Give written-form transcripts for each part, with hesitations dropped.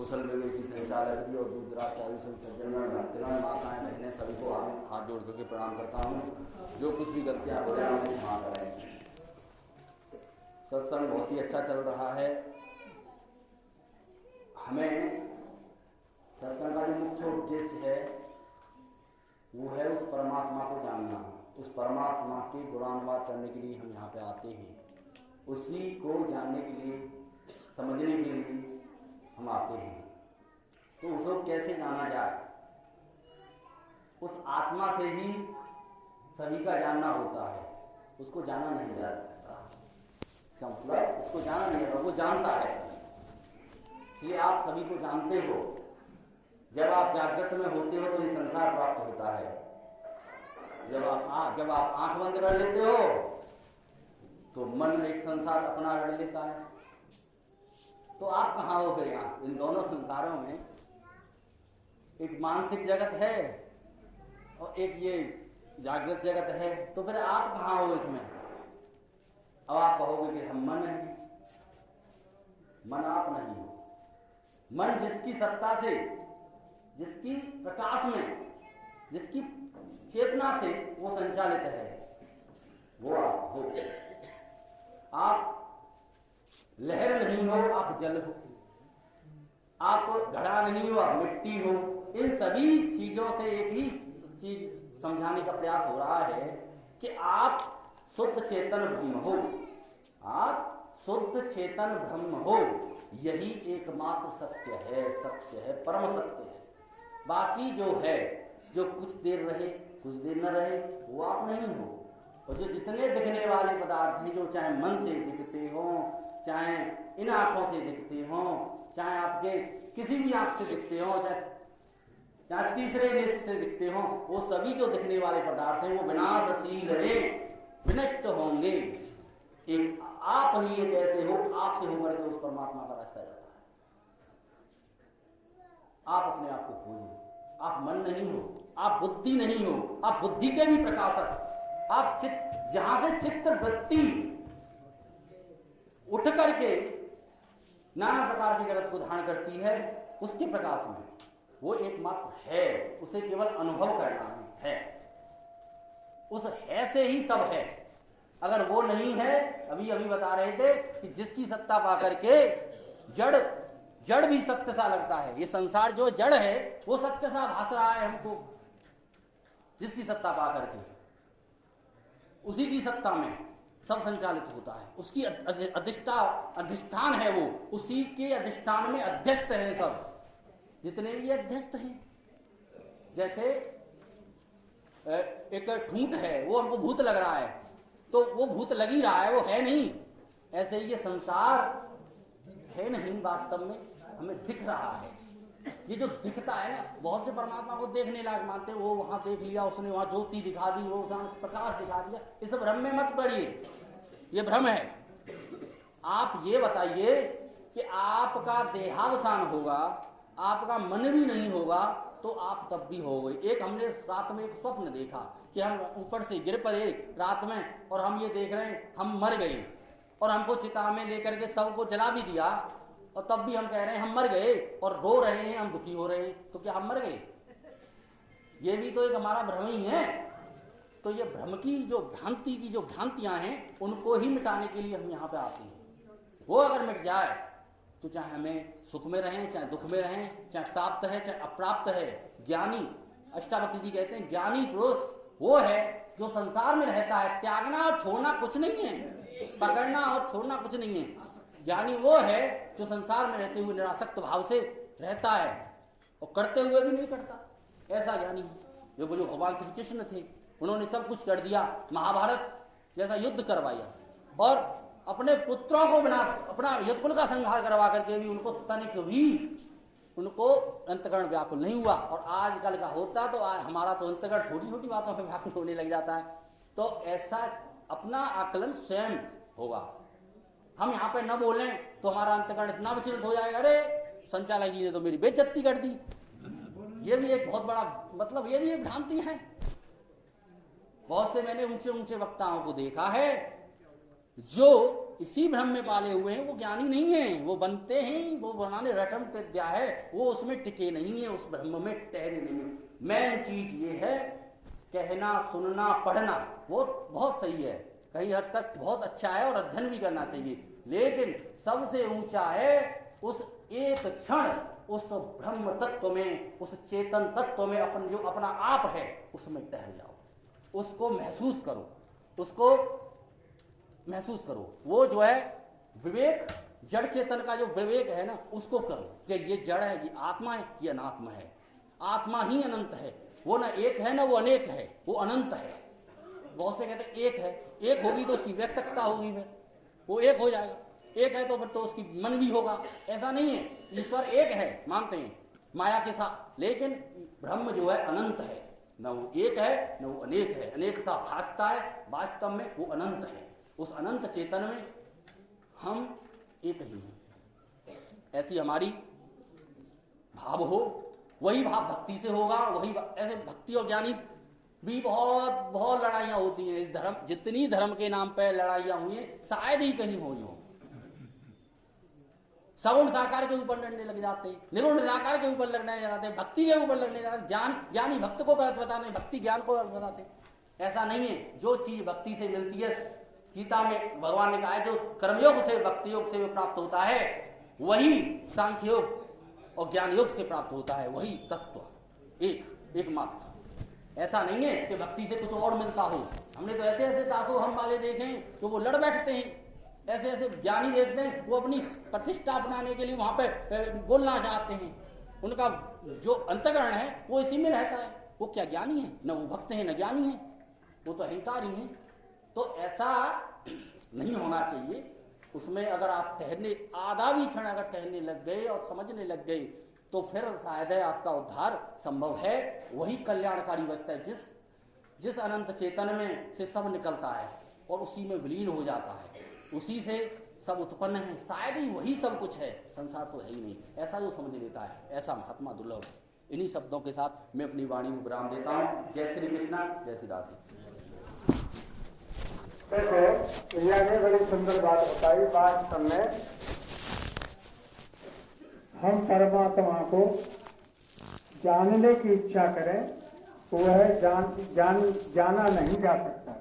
कुशल विवेक की संचालक जी और दूरदराज चावी से सज्जनगण भक्तगण माताएं बहनें सभी को हाथ जोड़ करके प्रणाम करता हूँ। जो कुछ भी गलतियाँ हो रही हैं क्षमा करें। सत्संग बहुत ही अच्छा चल रहा है। हमें सत्संग का जो मुख्य उद्देश्य है वो है उस परमात्मा को जानना। उस परमात्मा के गुणानुवाद करने के लिए हम यहाँ पे आते हैं। उसी को जानने के लिए, समझने के लिए हम आते हैं। तो उसको कैसे जाना जाए? उस आत्मा से ही सभी का जानना होता है, उसको जाना नहीं जा सकता। इसका मतलब उसको जाना नहीं है, वो जानता है। इसलिए आप सभी को जानते हो। जब आप जागृत में होते हो तो ये संसार प्राप्त होता है। जब आप आंख बंद कर लेते हो तो मन एक संसार अपना रख लेता है। तो आप कहाँ हो गए? यहाँ इन दोनों संसारों में एक मानसिक जगत है और एक ये जागृत जगत है। तो फिर आप कहाँ हो इसमें? अब आप कहोगे कि हम मन हैं। मन आप नहीं हो। मन जिसकी सत्ता से, जिसकी प्रकाश में, जिसकी चेतना से वो संचालित है, वो आप हो। आप लहर नहीं हो, आप जल हो। आप घड़ा नहीं हो, आप मिट्टी हो। इन सभी चीजों से एक ही चीज समझाने का प्रयास हो रहा है कि आप शुद्ध चेतन ब्रह्म हो। आप शुद्ध चेतन ब्रह्म हो। यही एकमात्र सत्य है, परम सत्य है। बाकी जो है, जो कुछ देर रहे कुछ देर न रहे, वो आप नहीं हो। और जो जितने दिखने वाले पदार्थ हैं, जो चाहे मन से दिखते हो, चाहे इन आंखों से दिखते हो, चाहे आपके किसी भी आंख से दिखते हो, चाहे तीसरे नेत्र से दिखते हो, वो सभी जो दिखने वाले पदार्थ हैं वो विनाशशील है, विनष्ट होंगे। एक आप ही एक ऐसे हो, आपसे होकर के उस परमात्मा का रास्ता जाता है। आप अपने आप को खोजो। आप मन नहीं हो, आप बुद्धि नहीं हो, आप बुद्धि के भी प्रकाशक। आप जहां से चित्त वृत्ति उठ करके नाना प्रकार की जगत को धारण करती है, उसके प्रकाश में वो एकमात्र है। उसे केवल अनुभव करना है। उस है से ही सब है। अगर वो नहीं है, अभी बता रहे थे कि जिसकी सत्ता पाकर के जड़ भी सत्य सा लगता है। ये संसार जो जड़ है वो सत्य सा भास रहा है हमको। जिसकी सत्ता पाकर के, उसी की सत्ता में सब संचालित होता है। उसकी अधिष्ठान है वो। उसी के अधिष्ठान में अध्यस्त है सब, जितने भी अध्यस्त हैं। जैसे एक ठूंठ है, वो हमको भूत लग रहा है, तो वो भूत लग ही रहा है, वो है नहीं। ऐसे ही ये संसार है नहीं, वास्तव में हमें दिख रहा है। ये जो दिखता है ना, बहुत से परमात्मा को देखने लायक मानते हैं। वो वहां देख लिया उसने, वहां ज्योति दिखा दी, वो प्रकाश दिखा दिया। इस भ्रम में मत पड़िए, ये भ्रम है। आप ये बताइए कि आपका देहावसान होगा, आपका मन भी नहीं होगा, तो आप तब भी हो गए। एक हमने रात में एक स्वप्न देखा कि हम ऊपर से गिर पड़े रात में, और हम ये देख रहे हैं हम मर गए, और हमको चिता में लेकर के सबको जला भी दिया, और तब भी हम कह रहे हैं हम मर गए, और रो रहे हैं, हम दुखी हो रहे हैं। तो क्या हम मर गए? ये भी तो एक हमारा भ्रम ही है। तो ये भ्रम की जो भ्रांति की जो भ्रांतियां हैं, उनको ही मिटाने के लिए हम यहाँ पे आते हैं। वो अगर मिट जाए तो चाहे हमें सुख में रहें, चाहे दुख में रहें, चाहे प्राप्त है चाहे अप्राप्त है। ज्ञानी, अष्टावक्र जी कहते हैं, ज्ञानी पुरुष वो है जो संसार में रहता है। त्यागना और छोड़ना कुछ नहीं है, पकड़ना और छोड़ना कुछ नहीं है। ज्ञानी वो है जो संसार में रहते हुए निरासक्त भाव से रहता है और करते हुए भी नहीं करता। ऐसा ज्ञानी है। जो भगवान श्री कृष्ण थे, उन्होंने सब कुछ कर दिया, महाभारत जैसा युद्ध करवाया, और अपने पुत्रों को विनाश, अपना यदकुल का संहार करवा करके भी उनको तनिक भी उनको अंतकरण व्याकुल नहीं हुआ। और आजकल का होता तो हमारा तो अंतकरण छोटी छोटी बातों में व्याकुल होने लग जाता है। तो ऐसा अपना आकलन स्वयं होगा। हम यहाँ पे न बोलें तो हमारा अंतकरण इतना विचलित हो जाएगा, अरे संचालक जी ने तो मेरी बेइज्जती कर दी। ये भी एक बहुत बड़ा मतलब, ये भी एक भ्रांति है। बहुत से मैंने ऊंचे ऊंचे वक्ताओं को देखा है जो इसी भ्रम में पाले हुए हैं, वो ज्ञानी नहीं है, वो बनते हैं, वो बनाने रटन विद्या है, वो उसमें टिके नहीं है, उस ब्रह्म में ठहरे नहीं है। मेन चीज ये है, कहना सुनना पढ़ना वो बहुत सही है, कहीं हद तक बहुत अच्छा है और अध्ययन भी करना चाहिए, लेकिन सबसे ऊंचा है उस एक क्षण उस ब्रह्म तत्व में, उस चेतन तत्व में अपन जो अपना आप है उसमें ठहर जाओ, उसको महसूस करो, उसको महसूस करो। वो जो है विवेक, जड़ चेतन का जो विवेक है ना, उसको करो कि ये जड़ है, ये आत्मा है, ये अनात्मा है। आत्मा ही अनंत है, वो ना एक है ना वो अनेक है, वो अनंत है। बहुत से कहते हैं एक है, एक होगी तो उसकी व्यक्तता होगी, फिर वो एक हो जाएगा, एक है तो फिर तो उसकी मन भी होगा। ऐसा नहीं है, ईश्वर एक है मानते हैं माया के साथ, लेकिन ब्रह्म जो है अनंत है, न वो एक है न वो अनेक है, अनेक सा भासता है, वास्तव में वो अनंत है। उस अनंत चेतन में हम एक ही हैं, ऐसी हमारी भाव हो, वही भाव भक्ति से होगा, वही ऐसे भक्ति और ज्ञानी भी बहुत बहुत लड़ाइयां होती हैं इस धर्म, जितनी धर्म के नाम पे लड़ाइयां हुई हैं शायद ही कहीं हुई हो। सगुण साकार के ऊपर लड़ने लग जाते हैं, निर्गुण निराकार के ऊपर लड़ने लग जाते हैं, भक्ति के ऊपर लड़ने लग जाते हैं, ज्ञान ज्ञानी भक्त को गलत बताते हैं, भक्ति ज्ञान को गलत बताते हैं। ऐसा नहीं है, जो चीज भक्ति से मिलती है, गीता में भगवान ने कहा है जो कर्मयोग से भक्ति योग से प्राप्त होता है वही सांख्य योग और ज्ञान योग से प्राप्त होता है, वही तत्व एकमात्र। ऐसा नहीं है कि भक्ति से कुछ और मिलता हो। हमने तो ऐसे ऐसे दासो हम वाले देखे हैं कि वो लड़ बैठते हैं, ऐसे ऐसे ज्ञानी देखते हैं वो अपनी प्रतिष्ठा अपनाने के लिए वहां पे बोलना चाहते हैं, उनका जो अंतःकरण है वो इसी में रहता है। वो क्या ज्ञानी है? न वो भक्त है न ज्ञानी है, वो तो अहंकारी है। तो ऐसा नहीं होना चाहिए। उसमें अगर आप ठहरने, आधा भी क्षण अगर ठहरने लग गए और समझने लग गए तो फिर शायद है आपका उद्धार संभव है। वही कल्याणकारी अवस्था है जिस अनंत चेतन में से सब निकलता है और उसी में विलीन हो जाता है, उसी से सब उत्पन्न है, शायद ही वही सब कुछ है, संसार तो है ही नहीं। ऐसा जो समझ लेता है ऐसा महात्मा दुर्लभ। इन्हीं शब्दों के साथ मैं अपनी वाणी को विराम देता हूँ। जय श्री कृष्णा, जय श्री राधे। देखो भैया ने बड़ी सुंदर बात बताई। वास्तव में हम परमात्मा को जानने की इच्छा करें तो वह जाना नहीं जा सकता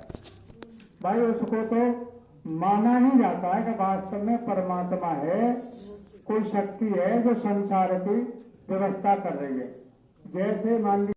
भाई। उसको तो माना ही जाता है कि वास्तव में परमात्मा है, कोई शक्ति है जो संसार की व्यवस्था कर रही है। जैसे मान